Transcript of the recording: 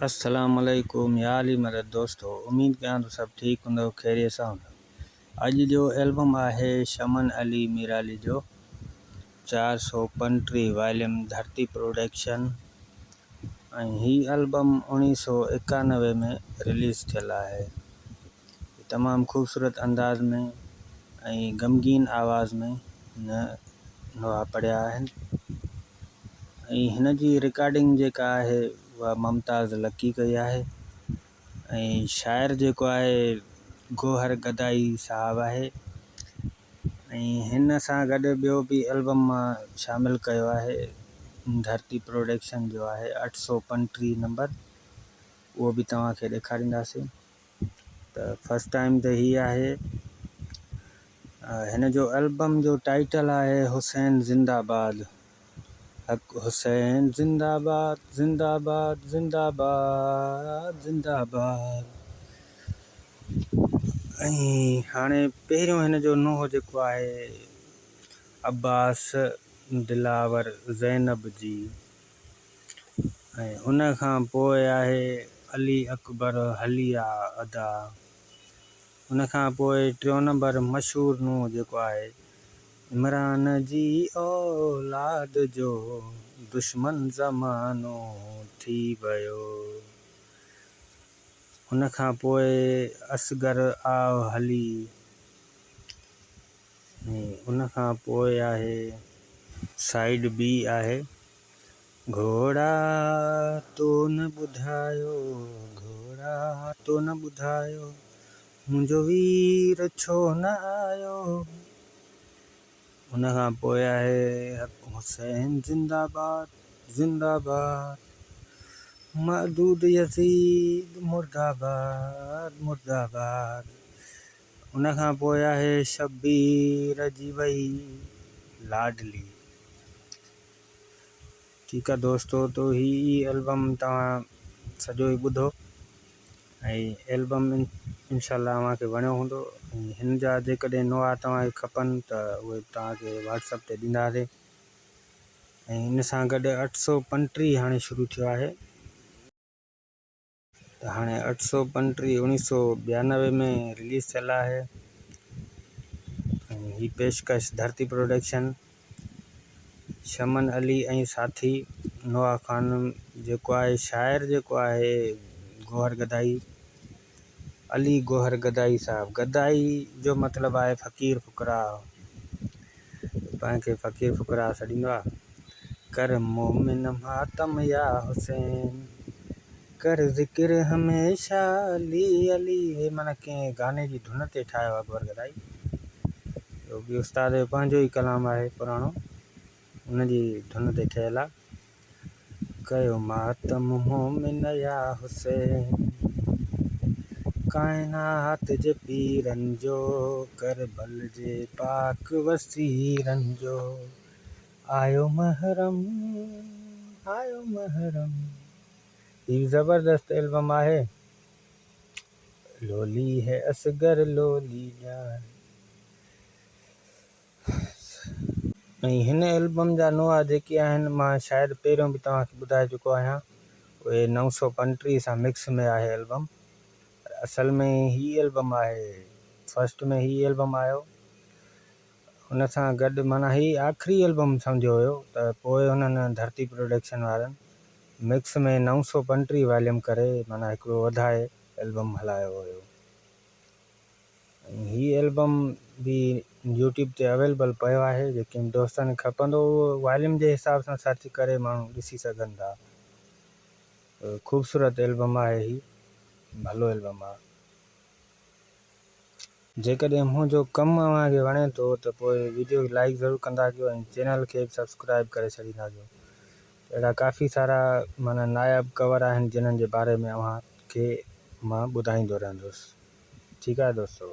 अस्सलाम वालेकुम याली मेरे दोस्तों, उम्मीद कयां तो सब ठीक हूंदो, खैरियत सां हूंदो। अॼु जो एल्बम आहे शमन अली मीराली जो 435 वॉल्यूम धरती प्रोडक्शन ऐं हीउ एल्बम 1991 में रिलीज़ थियल आहे। तमामु ख़ूबसूरत अंदाज़ में ऐं ग़मगीन आवाज़ में नवा पढ़िया आहिनि ऐं हिन जी रिकॉर्डिंग जेका आहे उहा मुमताज़ लकी कई आहे ऐं शाइर जेको आहे गोहर गदाई साहब आहे ऐं हिन सां गॾु ॿियो बि एल्बम मां शामिलु कयो आहे धरती प्रोडक्शन जो आहे 835 नंबर, उहो बि तव्हांखे ॾेखारींदासीं। त फस्ट टाइम त ही आहे। हिन जो एल्बम जो टाइटल आहे हुसैन ज़िंदाबाद। हक हुसैन ज़िंदाबाद ज़िंदाबाद ज़िंदाबाद ज़िंदाबाद। ऐं हाणे पहिरियों हिन जो नुंहुं जेको आहे अब्बास दिलावर ज़ैनब जी ऐं उन खां पोइ आहे अली अकबर हलिया अदा। उन खां पोइ टियों नंबर मशहूरु नुंहुं जेको आहे इमरान जी औलाद जो दुश्मन ज़मानो थी वियो। उन खां पोइ असगर आओ हली ऐं उन खां पोइ आहे साइड बी आहे घोड़ा तो न ॿुधायो, घोड़ा तो न ॿुधायो, मुंहिंजो वीर छो न आयो। उन खां पोइ आहे हुसैन ज़िंदाबाद ज़िंदाबाद, मदूद यज़ीद मुर्दाबाद मुर्दाबाद। उन खां पोइ आहे शब्बीर जी वई लाडली। ठीकु आहे दोस्तों, तो ही एल्बम तव्हां सॼो ई ॿुधो ऐं एल्बम इंशाल्लाह तव्हांखे वणियो हूंदो। ऐं हिन जा जेकॾहिं नवा तव्हांखे खपनि त उहे तव्हांखे व्हाट्सअप ते ॾींदासीं। ऐं हिन सां गॾु 835 हाणे शुरू थियो आहे। त हाणे 835 1992 में रिलीज़ थियल आहे ऐं ही पेशकश धरती प्रोडक्शन शमन अली ऐं साथी नवा ख़ान जेको आहे शाइर जेको आहे गोहर गदाई, अली गोहर गदाई साहब। गदाई जो मतिलबु आहे फ़क़ीर फ़ुक़रा, तव्हांखे फ़क़ीर फ़ुक़रा छॾींदो आहे। कर मोमिन मातम या हुसैन, कर ज़िक्र हमेशा अली अली। हे माना कंहिं गाने जी धुन ते ठाहियो आहे गोहर गदाई। ॿियो बि उस्ताद जो पंहिंजो ई कलाम आहे पुराणो, उन जी धुन ते ठहियलु आहे। कयो मातम मोमिन या हुसैन, काइनात जे पीरनि जो, करबल जे पाक वसीरनि जो। आयो महरम आयो महरम। ही ज़बरदस्त एल्बम आहे। लोली है असगर लोली जान। ऐं हिन एल्बम जा नवा जेके आहिनि मां शायदि पहिरियों बि तव्हांखे ॿुधाए चुको आहियां, उहे 935 सां मिक्स में आहे एल्बम। असल में ही एल्बम आहे, फस्ट में ही एल्बम आयो। उन सां गॾु माना ही आख़िरी एल्बम सम्झो हुयो, त पोइ हुननि धरती प्रोडक्शन वारनि मिक्स में 935 वॉल्यूम करे माना हिकिड़ो वधाए एल्बम हलायो हुयो। ऐं ही एल्बम बि यूट्यूब ते अवेलेबल पियो आहे। जेके दोस्तनि खे खपंदो उहो वॉल्यूम जे हिसाब सां सर्च करे माण्हू ॾिसी सघनि था। ख़ूबसूरत एल्बम आहे, ही भलो एल्बम आहे। जेकॾहिं मुंहिंजो कमु तव्हांखे वणे थो त पोइ वीडियो खे लाइक ज़रूरु कंदा कयो ऐं चैनल खे बि सब्सक्राइब करे छॾींदा कयो। अहिड़ा काफ़ी सारा माना नायाब कवर आहिनि जिन्हनि जे बारे में तव्हांखे मां ॿुधाईंदो रहंदुसि। ठीकु आहे दोस्तों।